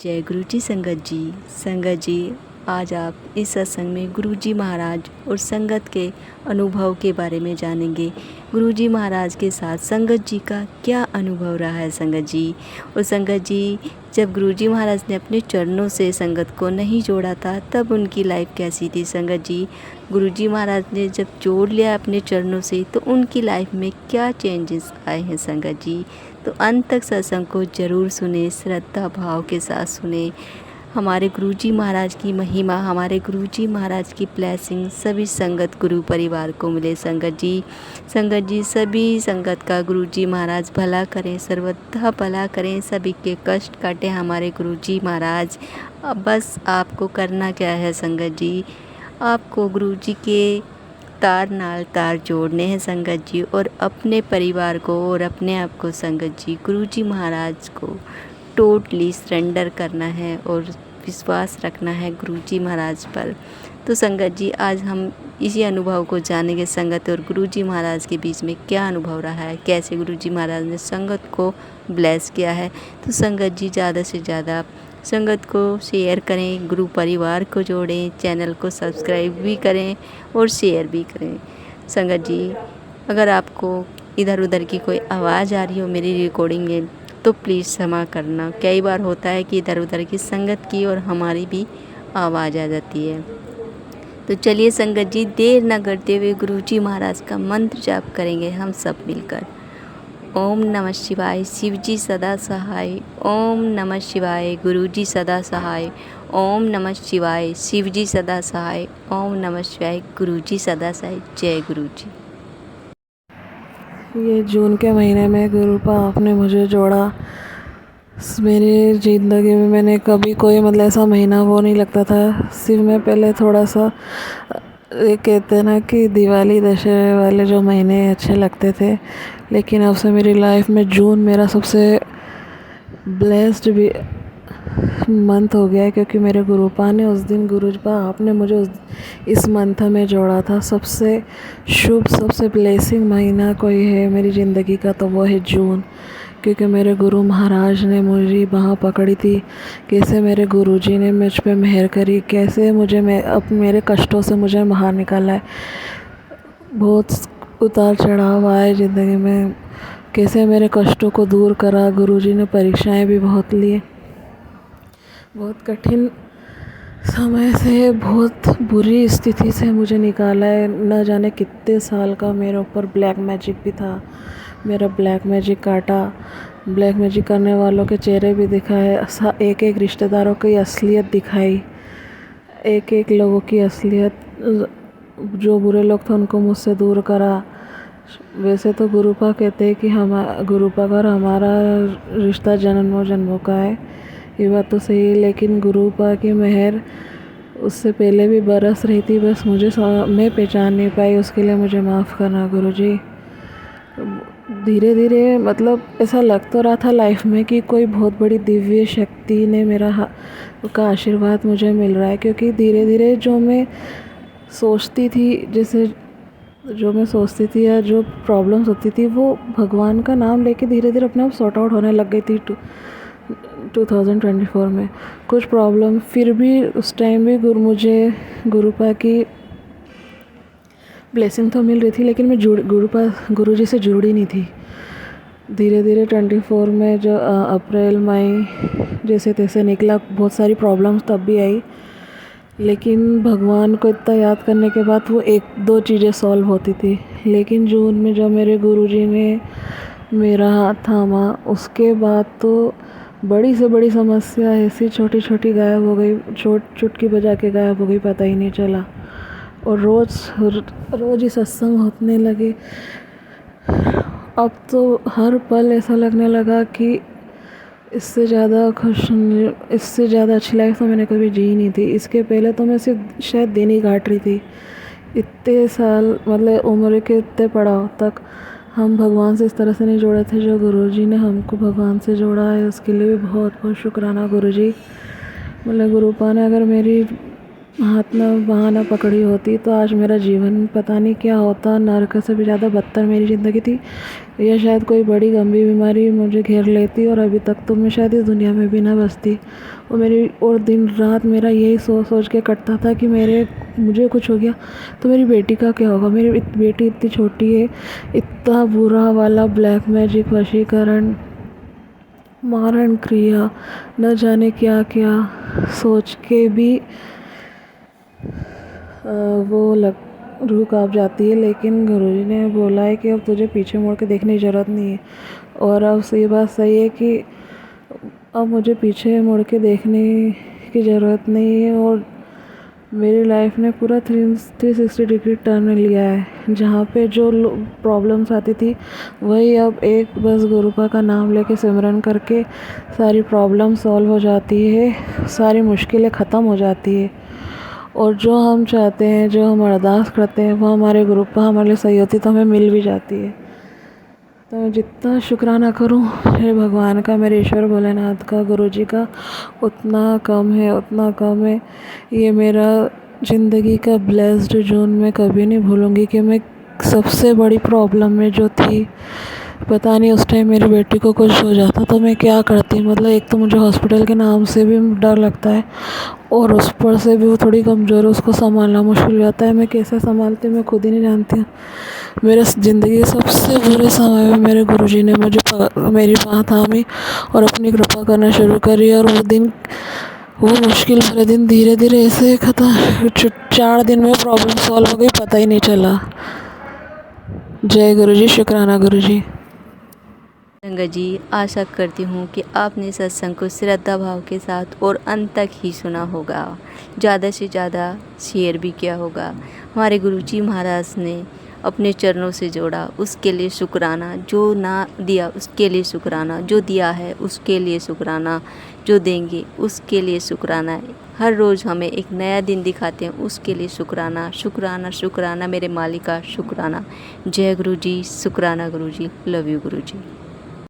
जय गुरु जी संगत जी आज आप इस सत्संग में गुरु जी महाराज और संगत के अनुभव के बारे में जानेंगे। गुरु जी महाराज के साथ संगत जी का क्या अनुभव रहा है संगत जी। और संगत जी, जब गुरु जी महाराज ने अपने चरणों से संगत को नहीं जोड़ा था तब उनकी लाइफ कैसी थी संगत जी। गुरु जी महाराज ने जब जोड़ लिया अपने चरणों से तो उनकी लाइफ में क्या चेंजेस आए हैं संगत जी। तो अंत तक सत्संग को ज़रूर सुने, श्रद्धा भाव के साथ सुने। हमारे गुरुजी महाराज की महिमा, हमारे गुरुजी महाराज की ब्लेसिंग सभी संगत गुरु परिवार को मिले संगत जी। सभी संगत का गुरुजी महाराज भला करें, सर्वथा भला करें, सभी के कष्ट काटें हमारे गुरुजी महाराज। अब बस आपको करना क्या है संगत जी, आपको गुरुजी के तार नाल तार जोड़ने हैं संगत जी, और अपने परिवार को और अपने आप को संगत जी गुरुजी महाराज को टोटली सरेंडर करना है और विश्वास रखना है गुरुजी महाराज पर। तो संगत जी, आज हम इसी अनुभव को जानेंगे संगत और गुरुजी महाराज के बीच में क्या अनुभव रहा है, कैसे गुरुजी महाराज ने संगत को ब्लेस किया है। तो संगत जी, ज़्यादा से ज़्यादा संगत को शेयर करें, गुरु परिवार को जोड़ें, चैनल को सब्सक्राइब भी करें और शेयर भी करें। संगत जी, अगर आपको इधर उधर की कोई आवाज़ आ रही हो मेरी रिकॉर्डिंग में तो प्लीज़ क्षमा करना। कई बार होता है कि इधर उधर की संगत की और हमारी भी आवाज़ आ जाती है। तो चलिए संगत जी, देर न करते हुए गुरुजी महाराज का मंत्र जाप करेंगे हम सब मिलकर। ओम नमः शिवाय, शिवजी सदा सहाय। ओम नमः शिवाय, गुरुजी सदा सहाय। ओम नमः शिवाय, शिवजी सदा सहाय। ओम नमः शिवाय, गुरुजी सदा सहाय। जय गुरुजी। ये जून के महीने में गुरुपा आपने मुझे जोड़ा। मेरी ज़िंदगी में मैंने कभी कोई ऐसा महीना वो नहीं लगता था। सिर्फ मैं पहले थोड़ा सा ये कहते हैं ना कि दिवाली दशहरे वाले जो महीने अच्छे लगते थे, लेकिन अब से मेरी लाइफ में जून मेरा सबसे ब्लेस्ड भी मंथ हो गया है, क्योंकि मेरे गुरुपा ने उस दिन गुरुपा आपने मुझे इस मंथ में जोड़ा था। सबसे शुभ, सबसे ब्लेसिंग महीना कोई है मेरी ज़िंदगी का तो वो है जून, क्योंकि मेरे गुरु महाराज ने मुझे बाँह पकड़ी थी। कैसे मेरे गुरुजी ने मुझ पे मेहर करी, कैसे अब मेरे कष्टों से मुझे बाहर निकाला है। बहुत उतार चढ़ाव आए ज़िंदगी में, कैसे मेरे कष्टों को दूर करा गुरुजी ने। परीक्षाएं भी बहुत ली, बहुत कठिन समय से, बहुत बुरी स्थिति से मुझे निकाला है। न जाने कितने साल का मेरे ऊपर ब्लैक मैजिक भी था, मेरा ब्लैक मैजिक काटा। ब्लैक मैजिक करने वालों के चेहरे भी दिखाए, एक एक रिश्तेदारों की असलियत दिखाई, एक एक लोगों की असलियत। जो बुरे लोग थे उनको मुझसे दूर करा। वैसे तो गुरुपा कहते हैं कि गुरुपा का और हमारा रिश्ता जन्मों जन्मों का है, ये बात तो सही है, लेकिन गुरुपा की मेहर उससे पहले भी बरस रही थी। बस मैं पहचान नहीं पाई, उसके लिए मुझे माफ़ करना गुरुजी। धीरे धीरे ऐसा लग तो रहा था लाइफ में कि कोई बहुत बड़ी दिव्य शक्ति ने का आशीर्वाद मुझे मिल रहा है, क्योंकि धीरे धीरे जो मैं सोचती थी या जो प्रॉब्लम्स होती थी वो भगवान का नाम लेके धीरे धीरे अपने आप सॉर्ट आउट होने लग गई थी। 2024 में कुछ प्रॉब्लम, फिर भी उस टाइम भी मुझे गुरुपा की ब्लेसिंग तो मिल रही थी, लेकिन मैं गुरुजी से जुड़ी नहीं थी। धीरे धीरे 24 में जो अप्रैल मई जैसे तैसे निकला, बहुत सारी प्रॉब्लम्स तब भी आई, लेकिन भगवान को इतना याद करने के बाद वो एक दो चीज़ें सॉल्व होती थी। लेकिन जून में जब मेरे गुरुजी ने मेरा हाथ थामा, उसके बाद तो बड़ी से बड़ी समस्या ऐसी छोटी छोटी गायब हो गई, चुटकी बजा के गायब हो गई, पता ही नहीं चला। और रोज़ ही सत्संग होने लगे। अब तो हर पल ऐसा लगने लगा कि इससे ज़्यादा अच्छी लाइफ तो मैंने कभी जी नहीं थी। इसके पहले तो मैं सिर्फ शायद दिन ही काट रही थी। इतने साल उम्र के इतने पड़ाव तक हम भगवान से इस तरह से नहीं जोड़े थे जो गुरुजी ने हमको भगवान से जोड़ा है। उसके लिए भी बहुत बहुत शुक्राना गुरुजी। गुरुपा ने अगर मेरी हाथ में बहाना पकड़ी होती तो आज मेरा जीवन पता नहीं क्या होता। नर्क से भी ज़्यादा बदतर मेरी ज़िंदगी थी, या शायद कोई बड़ी गंभीर बीमारी मुझे घेर लेती और अभी तक तो मैं शायद इस दुनिया में भी ना बसती। और दिन रात मेरा यही सोच सोच के कटता था कि मुझे कुछ हो गया तो मेरी बेटी का क्या होगा। मेरी बेटी इतनी छोटी है, इतना बुरा वाला ब्लैक मैजिक, वशीकरण, मारण क्रिया, न जाने क्या क्या सोच के भी रूह काँप जाती है। लेकिन गुरुजी ने बोला है कि अब तुझे पीछे मुड़ के देखने की ज़रूरत नहीं है। और अब ये बात सही है कि अब मुझे पीछे मुड़ के देखने की ज़रूरत नहीं है। और मेरी लाइफ ने पूरा 360 डिग्री टर्न लिया है। जहाँ पे जो प्रॉब्लम्स आती थी वही अब एक बस गुरुपा का नाम लेके सिमरन करके सारी प्रॉब्लम सॉल्व हो जाती है, सारी मुश्किलें ख़त्म हो जाती है। और जो हम चाहते हैं, जो हम अरदास करते हैं, वो हमारे गुरुपा हमारे लिए सही होती तो हमें मिल भी जाती है। तो मैं जितना शुक्राना करूं मेरे भगवान का, मेरे ईश्वर भोलेनाथ का, गुरुजी का, उतना कम है, उतना कम है। ये मेरा ज़िंदगी का ब्लेस्ड जोन मैं कभी नहीं भूलूंगी कि मैं सबसे बड़ी प्रॉब्लम में जो थी, पता नहीं उस टाइम मेरी बेटी को कुछ हो जाता तो मैं क्या करती। मतलब एक तो मुझे हॉस्पिटल के नाम से भी डर लगता है और उस पर से भी वो थोड़ी कमज़ोर है, उसको संभालना मुश्किल हो जाता है। मैं कैसे संभालती हूँ मैं खुद ही नहीं जानती हूँ। मेरे ज़िंदगी के सबसे बुरे समय में मेरे गुरुजी ने मेरी बाह थामी और अपनी कृपा करना शुरू करी। और वो मुश्किल भरे दिन धीरे धीरे ऐसे ख़त्म, 4 दिन में प्रॉब्लम सॉल्व हो गई, पता ही नहीं चला। जय गुरुजी, शुक्राना गुरुजी। संगत जी, आशा करती हूँ कि आपने सत्संग को श्रद्धा भाव के साथ और अंत तक ही सुना होगा, ज़्यादा से ज़्यादा शेयर भी किया होगा। हमारे गुरुजी महाराज ने अपने चरणों से जोड़ा, उसके लिए शुक्राना। जो ना दिया उसके लिए शुक्राना, जो दिया है उसके लिए शुक्राना, जो देंगे उसके लिए शुक्राना। हर रोज़ हमें एक नया दिन दिखाते हैं, उसके लिए शुक्राना, शुक्राना, शुक्राना मेरे मालिका, शुक्राना। जय गुरुजी, शुक्राना गुरुजी, लव यू गुरुजी।